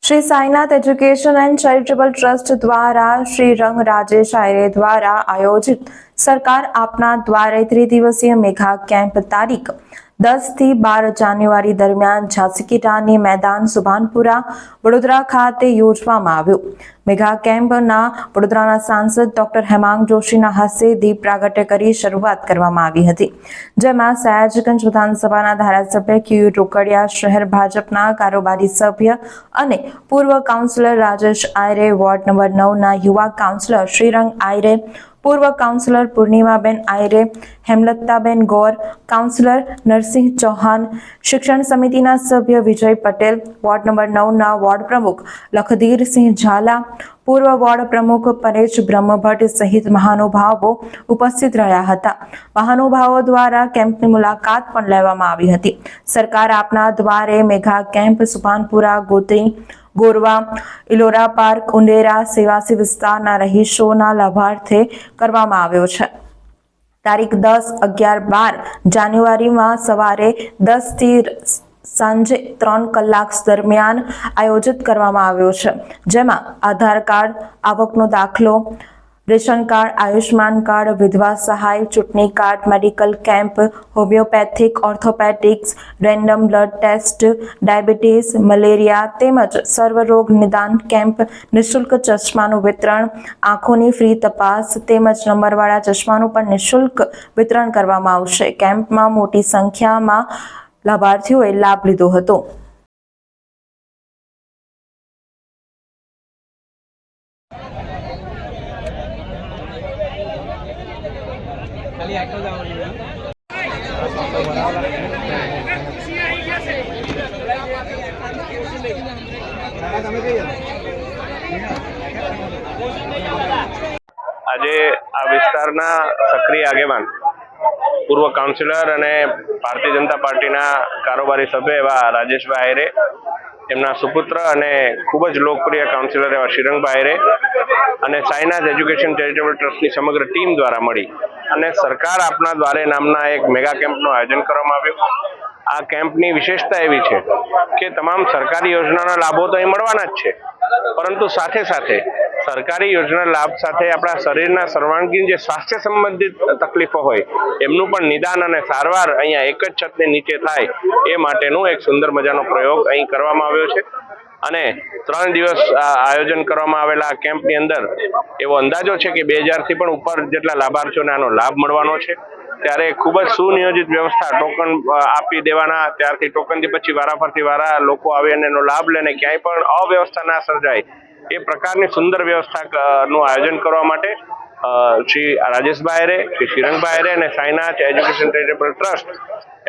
Shri Sainath education and charitable trust द्वारा श्री रंग राजेश आयरे द्वारा आयोजित सरकार आपना द्वारे त्रिदिवसीय मेगा कैंप तारीख 10 થી 12 જાન્યુઆરી દરમિયાન ઝાંસી કી રાની મેદાન સુભાનપુરા વડોદરા ખાતે યોજવામાં આવ્યો। મેગા કેમ્પના વડોદરાના સાંસદ ડોક્ટર હેમાંગ જોશીના હસ્તે દીપ પ્રાગટ્ય કરી શરૂઆત કરવામાં આવી હતી, જેમાં સયાજગંજ વિધાનસભાના ધારાસભ્ય ક્યુ રોકડિયા, શહેર ભાજપના કારોબારી સભ્ય અને પૂર્વ કાઉન્સિલર રાજેશ આયરે, વોર્ડ નંબર 9ના યુવા કાઉન્સિલર શ્રીરંગ આયરે, पूर्व काउंसलर पूर्णिमाबेन आयरे, हेमलताबेन गौर, काउंसलर नरसिंह चौहान, शिक्षण समितिना सभ्य विजय पटेल, वॉर्ड नंबर 9ना वॉर्ड प्रमुख लखधीर सिंह झाला, पूर्व वॉर्ड प्रमुख परेश ब्रह्मभट्ट सहित महानुभावो उपस्थित रह्या हता। महानुभावो द्वारा केम्पनी मुलाकात पण लेवामां आवी हती। सरकार आपना द्वारे मेगा केम्प सुभानपुरा, गोत्री, गोरवा, इलोरा पार्क, उंडेरा सेवासी विस्ताરના રહીશોના લાભાર્થે કરવામાં આવ્યો છે। તારીખ 10, 11, 12 જાન્યુઆરીમાં સવારે 10 થી સાંજે 3 કલાક દરમિયાન આયોજિત કરવામાં આવ્યો છે, જેમાં આધાર કાર્ડ, આવકનો દાખલો, રેશન કાર્ડ, આયુષ્માન કાર્ડ, વિધવા સહાય, ચૂંટણી card, medical camp, homeopathic, orthopaedics, random blood test, diabetes, malaria તેમજ સર્વરોગ નિદાન કેમ્પ, નિઃશુલ્ક ચશ્માનું વિતરણ, આંખોની ફ્રી તપાસ તેમજ નંબરવાળા ચશ્માનું પણ નિઃશુલ્ક વિતરણ કરવામાં આવશે। કેમ્પમાં મોટી સંખ્યામાં લાભાર્થીઓએ લાભ લીધો હતો। આજે આ વિસ્તારના સક્રિય આગેવાન પૂર્વ કાઉન્સિલર અને ભારતીય જનતા પાર્ટીના કારોબારી સભ્ય એવા રાજેશભાઈ આયરે, એમના સુપુત્ર અને ખૂબ જ લોકપ્રિય કાઉન્સિલર એવા શ્રીરંગભાઈ આયરે અને સાઈનાથ એજ્યુકેશન ચેરિટેબલ ટ્રસ્ટની સમગ્ર ટીમ દ્વારા મળી અને સરકાર આપના દ્વારે નામના એક મેગા કેમ્પનું આયોજન કરવામાં આવ્યું। આ કેમ્પની વિશેષતા એવી છે કે તમામ સરકારી યોજનાના લાભો તો અહીં મળવાના જ છે, પરંતુ સાથે સાથે સરકારી યોજના લાભ સાથે આપણા શરીરના સર્વાંગીણ જે સ્વાસ્થ્ય સંબંધિત તકલીફો હોય એમનું પણ નિદાન અને સારવાર અહીંયા એક જ છતની નીચે થાય એ માટેનું એક સુંદર મજાનો પ્રયોગ અહીં કરવામાં આવ્યો છે। અને 3 દિવસ આયોજન કરવામાં આવેલા આ કેમ્પની અંદર એવો અંદાજો છે કે 2000 થી પણ ઉપર જેટલા લાભાર્થીઓને આનો લાભ મળવાનો છે। ત્યારે ખૂબ જ સુનિયોજિત વ્યવસ્થા, ટોકન આપી દેવાના, ત્યારથી ટોકનથી પછી વારાફરતી વારા લોકો આવે અને એનો લાભ લે, ક્યાંય પણ અવ્યવસ્થા ના સર્જાય એ પ્રકારની સુંદર વ્યવસ્થાનું આયોજન કરવા માટે શ્રી રાજેશભાઈ આયરે, શ્રી શ્રીરંગભાઈ આયરે અને સાઈનાથ એજ્યુકેશન ચેરિટેબલ ટ્રસ્ટ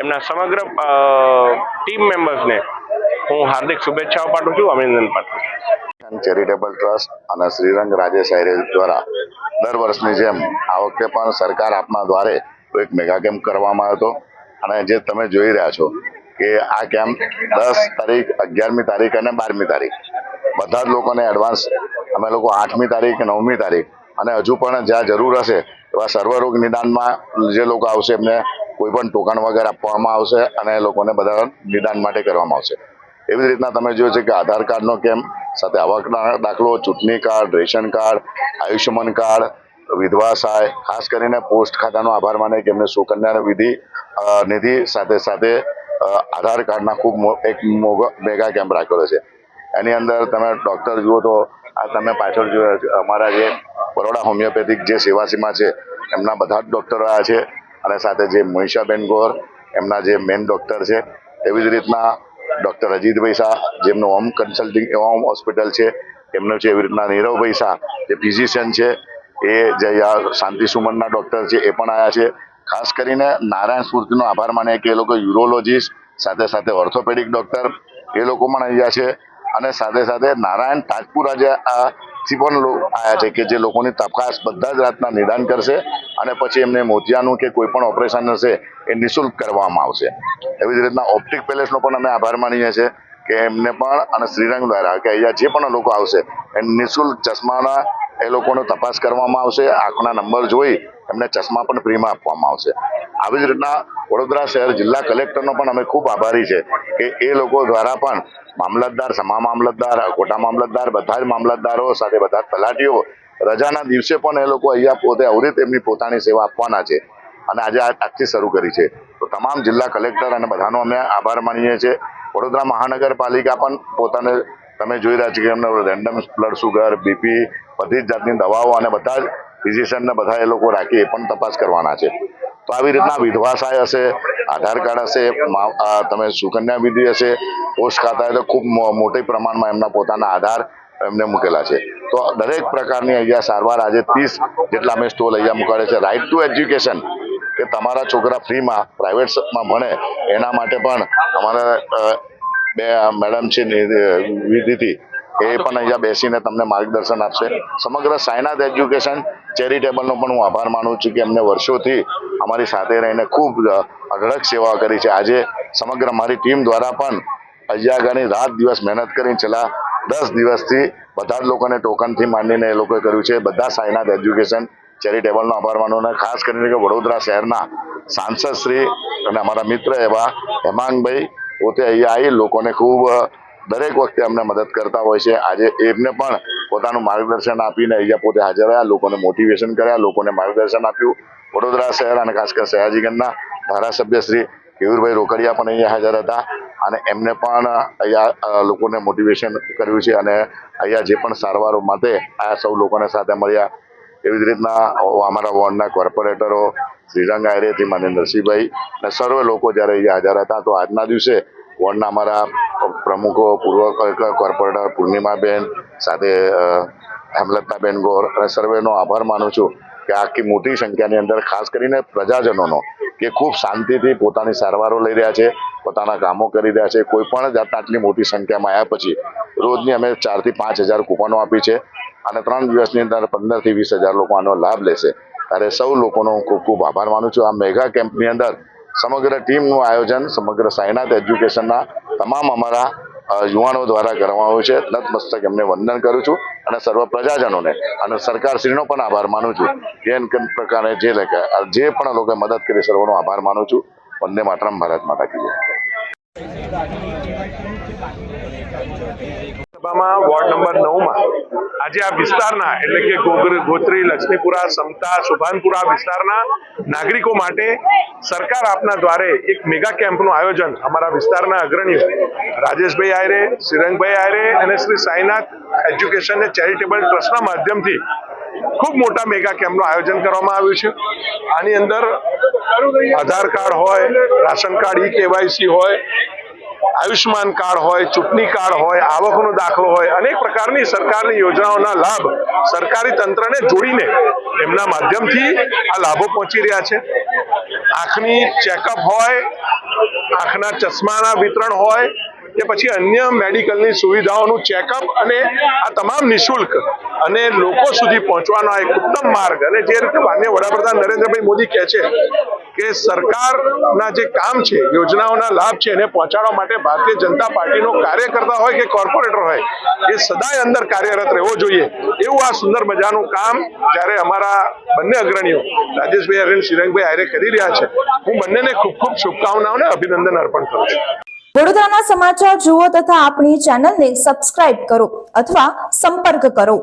એમના સમગ્ર ટીમ મેમ્બર્સને હું હાર્દિક શુભેચ્છાઓ પાઠવું છું, અભિનંદન પાઠવું છું। ચેરિટેબલ ટ્રસ્ટ અને શ્રીરંગ રાજેશ આયરે દ્વારા દર વર્ષની જેમ આ વખતે પણ સરકાર આપના દ્વારે એક મેગા કેમ્પ કરવામાં આવ્યો હતો અને જે તમે જોઈ રહ્યા છો કે આ કેમ્પ 10 તારીખ, 11મી તારીખ અને 12મી તારીખ બધા જ લોકોને એડવાન્સ અમે લોકો 8મી તારીખ, 9મી તારીખ અને હજુ પણ જ્યાં જરૂર હશે એવા સર્વરોગ નિદાનમાં જે લોકો આવશે એમને કોઈ પણ ટોકન વગર આપવામાં આવશે અને એ લોકોને બધા નિદાન માટે કરવામાં આવશે। એવી જ રીતના તમે જોયું છે કે આધાર કાર્ડનો કેમ્પ સાથે આવકનો દાખલો, ચૂંટણી card, ration card, Ayushman card, વિધવા સહાય, ખાસ કરીને પોસ્ટ ખાતાનો આભાર માને કે એમને સુકન્યા નિધિ સાથે સાથે આધાર કાર્ડના ખૂબ એક મેગા કેમ્પ રાખેલો છે। એની અંદર તમે ડૉક્ટર જુઓ તો આ તમે પાછળ જોયા છે અમારા જે બરોડા હોમિયોપેથિક જે સેવાસીમાં છે એમના બધા જ ડૉક્ટરો આવ્યા છે અને સાથે જે મનીષાબેન ગોર એમના જે મેઇન ડૉક્ટર છે, એવી જ રીતના ડૉક્ટર અજીતભાઈ શાહ જેમનું હોમ કન્સલ્ટિંગ હોમ હોસ્પિટલ છે એમનું છે, એવી રીતના નીરવભાઈ શાહ જે ફિઝિશિયન છે, એ જે શાંતિ સુમનના ડૉક્ટર છે એ પણ આવ્યા છે। ખાસ કરીને નારાયણ સ્મૃતિનો આભાર માને કે એ લોકો યુરોલોજીસ્ટ સાથે સાથે ઓર્થોપેડિક ડૉક્ટર એ લોકો પણ આવ્યા છે અને સાથે સાથે નારાયણ તાજપુરા જે થી પણ આવ્યા છે કે જે લોકોની તપાસ બધા જ રાતના નિદાન કરશે અને પછી એમને મોતિયાનું કે કોઈ પણ ઓપરેશન હશે એ નિઃશુલ્ક કરવામાં આવશે। એવી જ રીતના ઓપ્ટિક પેલેસનો પણ અમે આભાર માનીએ છીએ કે એમને પણ અને શ્રીરંગ દ્વારા કે અહીંયા જે પણ લોકો આવશે એ નિઃશુલ્ક ચશ્માના એ લોકોનો તપાસ કરવામાં આવશે, આંખના નંબર જોઈ એમને ચશ્મા પણ ફ્રીમાં આપવામાં આવશે. આવી જ રીતના વડોદરા શહેર જિલ્લા કલેક્ટરનો પણ અમે ખૂબ આભારી છે કે એ લોકો દ્વારા પણ મામલતદાર, સમા મામલતદાર, કોટા મામલતદાર, બધા જ મામલતદારો સાથે બધા જ તલાટીઓ રજાના દિવસે પણ એ લોકો અહીંયા પોતે અવિરત એમની પોતાની સેવા આપવાના છે અને આજે આજથી શરૂ કરી છે. તો તમામ જિલ્લા કલેક્ટર અને બધાનો અમે આભાર માનીએ છીએ. વડોદરા મહાનગરપાલિકા પણ પોતાને તમે જોઈ રહ્યા છો કે એમને રેન્ડમ બ્લડ સુગર, બીપી, બધી જ જાતની દવાઓ અને બધા જ ફિઝિશિયનને બધા એ લોકો રાખી એ પણ તપાસ કરવાના છે. તો આવી રીતના વિધવા સહાય હશે, આધાર કાર્ડ હશે, તમે સુકન્યા વિધિ હશે, પોસ્ટ ખાતા તો ખૂબ મોટી પ્રમાણમાં એમના પોતાના આધાર એમને મૂકેલા છે. તો દરેક પ્રકારની અહીંયા સારવાર આજે 30 જેટલા અમે સ્ટોલ અહીંયા મૂકાડે છે. રાઇટ ટુ એજ્યુકેશન, કે તમારા છોકરા ફ્રીમાં પ્રાઇવેટમાં ભણે એના માટે પણ અમારા બે મેડમ છે વિધિથી એ પણ અહીંયા બેસીને તમને માર્ગદર્શન આપશે. સમગ્ર સાયનાથ એજ્યુકેશન ચેરિટેબલનો પણ હું આભાર માનું છું કે એમને વર્ષોથી અમારી સાથે રહીને ખૂબ અઢળક સેવા કરી છે. આજે સમગ્ર મારી ટીમ દ્વારા પણ અહીંયા આગળ રાત દિવસ મહેનત કરીને છેલ્લા 10 દિવસથી બધા જ લોકોને ટોકનથી માંડીને એ લોકોએ કર્યું છે. બધા સાયનાથ એજ્યુકેશન ચેરિટેબલનો આભાર માનું અને ખાસ કરીને કે વડોદરા શહેરના સાંસદ શ્રી અને અમારા મિત્ર એવા હેમાંગભાઈ પોતે અહીંયા આવી લોકોને ખૂબ દરેક વખતે અમને મદદ કરતા હોય છે. આજે એમને પણ પોતાનું માર્ગદર્શન આપીને અહીંયા પોતે હાજર રહ્યા, લોકોને મોટિવેશન કર્યા, લોકોને માર્ગદર્શન આપ્યું. વડોદરા શહેર અને ખાસ કરીને સયાજીગંજના ધારાસભ્ય શ્રી કેયુરભાઈ રોકડિયા પણ અહીંયા હાજર હતા અને એમને પણ અહીંયા લોકોને મોટિવેશન કર્યું છે અને અહીંયા જે પણ સારવારો માટે આ સૌ લોકોને સાથે મળ્યા. એવી જ રીતના અમારા વોર્ડના કોર્પોરેટરો શ્રીરંગ આયરેથી માન્ય નરસિંહભાઈ અને સર્વે લોકો જ્યારે અહીંયા હાજર હતા. તો આજના દિવસે વોર્ડના અમારા પ્રમુખો, પૂર્વ કોર્પોરેટર પૂર્ણિમાબેન સાથે હેમલતાબેન ગોર અને સર્વેનો આભાર માનું છું કે આખી મોટી સંખ્યાની અંદર ખાસ કરીને પ્રજાજનોનો કે ખૂબ શાંતિથી પોતાની સારવારો લઈ રહ્યા છે, પોતાના કામો કરી રહ્યા છે. કોઈ પણ જાતના આટલી મોટી સંખ્યામાં આવ્યા પછી રોજની અમે 4 થી 5 હજાર કૂપનો આપી છે અને 3 દિવસની અંદર 15 થી 20 હજાર લોકો આનો લાભ લેશે. ત્યારે સૌ લોકોનો ખૂબ ખૂબ આભાર માનું છું. આ મેગા કેમ્પની અંદર સમગ્ર ટીમનું આયોજન સમગ્ર સાયનાથ એજ્યુકેશનના તમામ અમારા યુવાનો દ્વારા કરવામાં આવ્યું છે. નતમસ્તક એમને વંદન કરું છું અને સર્વ પ્રજાજનોને અને સરકારશ્રીનો પણ આભાર માનું છું. જે પ્રકારે જે પણ લોકોએ મદદ કરી સર્વનો આભાર માનું છું. વંદે માતરમ, ભારત માતા કી જય. સભામાં વોર્ડ નંબર 9માં આજે આ વિસ્તારના એટલે કે ગોત્રી, લક્ષ્મીપુરા, સમતા, સુભાનપુરા વિસ્તારના નાગરિકો માટે સરકાર આપના દ્વારે એક મેગા કેમ્પનું આયોજન અમારા વિસ્તારના અગ્રણીઓ રાજેશભાઈ આયરે, શ્રીરંગભાઈ આયરે અને શ્રી સાઈનાથ એજ્યુકેશન અને ચેરિટેબલ ટ્રસ્ટના માધ્યમથી ખૂબ મોટા મેગા કેમ્પનું આયોજન કરવામાં આવ્યું છે. આની અંદર આધાર કાર્ડ હોય, રાશન કાર્ડ, ઈ-કેવાયસી હોય, આયુષ્માન કાર્ડ હોય, ચૂંટણી કાર્ડ હોય, આવકનો દાખલો હોય, અનેક પ્રકારની સરકારની યોજનાઓના લાભ સરકારી તંત્રને જોડીને એમના માધ્યમથી આ લાભો પહોંચી રહ્યા છે. આંખની ચેકઅપ હોય, આંખના ચશ્માના વિતરણ હોય કે પછી અન્ય મેડિકલની સુવિધાઓનું ચેકઅપ અને આ તમામ નિઃશુલ્ક અને લોકો સુધી પહોંચવાનો એક ઉત્તમ માર્ગ. અને જે રીતે માનનીય વડાપ્રધાન નરેન્દ્રભાઈ મોદી કહે છે કે સરકારના જે કામ છે, યોજનાઓના લાભ છે એને પહોંચાડવા માટે ભારતીય જનતા પાર્ટીનો કાર્યકર્તા હોય કે કોર્પોરેટર હોય એ સદાય અંદર કાર્યરત રહેવો જોઈએ. એવું આ સુંદર મજાનું કામ જ્યારે અમારા બંને અગ્રણીઓ રાજેશભાઈ આયરે અને શ્રીરંગભાઈ આયરે કરી રહ્યા છે, હું બંનેને ખૂબ ખૂબ શુભકામનાઓ અને અભિનંદન અર્પણ કરું છું. વડોદરાના સમાચાર જુઓ તથા આપણી ચેનલને સબસ્ક્રાઇબ કરો અથવા સંપર્ક કરો.